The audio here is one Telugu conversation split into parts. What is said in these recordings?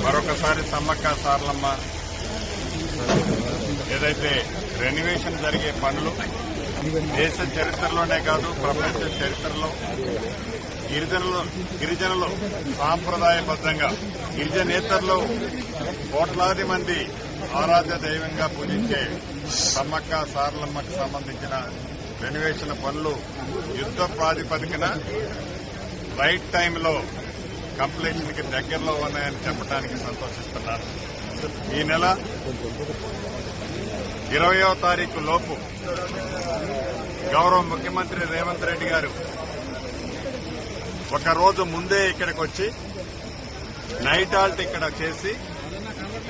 మరొకసారి సమ్మక్క సారలమ్మ ఏదైతే రెనోవేషన్ జరిగే పనులు దేశ చరిత్రలోనే కాదు ప్రపంచ చరిత్రలో గిరిజనులు సాంప్రదాయబద్దంగా గిరిజనేతరులు కోట్లాది మంది ఆరాధ్య దైవంగా పూజించే సమ్మక్క సారలమ్మకు సంబంధించిన రెనోవేషన్ పనులు యుద్ధ ప్రాతిపదికన రైట్ టైంలో కంప్లీషన్ కి దగ్గరలో ఉన్నాయని చెప్పడానికి సంతోషిస్తున్నాను. ఈ నెల 20వ తారీఖు లోపు గౌరవ ముఖ్యమంత్రి రేవంత్ రెడ్డి గారు ఒక రోజు ముందే ఇక్కడికి వచ్చి నైట్ హాల్ట్ ఇక్కడ చేసి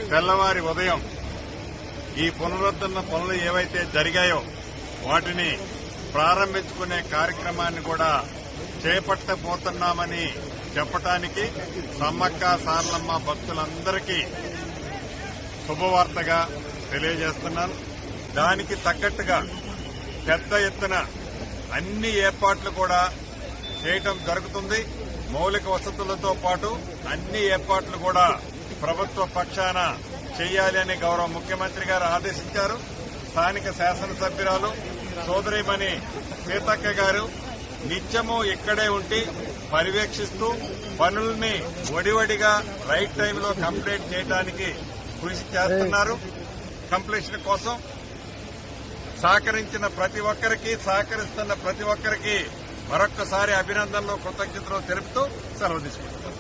తెల్లవారి ఉదయం ఈ పునరుద్ధరణ పనులు ఏవైతే జరిగాయో వాటిని ప్రారంభించుకునే కార్యక్రమాన్ని కూడా చేపట్టబోతున్నామని చెప్పటానికి సమ్మక్క సారలమ్మ భక్తులందరికీ శుభవార్తగా తెలియజేస్తున్నాను. దానికి తగ్గట్టుగా పెద్ద ఎత్తున అన్ని ఏర్పాట్లు కూడా చేయటం జరుగుతుంది. మౌలిక వసతులతో పాటు అన్ని ఏర్పాట్లు కూడా ప్రభుత్వ పక్షాన చేయాలి అని గౌరవ ముఖ్యమంత్రి గారు ఆదేశించారు. స్థానిక శాసనసభ్యురాలు సోదరిమణి సీతక్క గారు నిత్యము ఇక్కడే ఉండి పర్యవేక్షిస్తూ పనుల్ని వడివడిగా రైట్ టైంలో కంప్లీట్ చేయడానికి కృషి చేస్తున్నారు. కంప్లీషన్ కోసం సహకరించిన ప్రతి ఒక్కరికి సహకరిస్తున్న ప్రతి ఒక్కరికి మరొక్కసారి అభినందనలు కృతజ్ఞతలు తెలుపుతూ సెలవు తీసుకుంటున్నాను.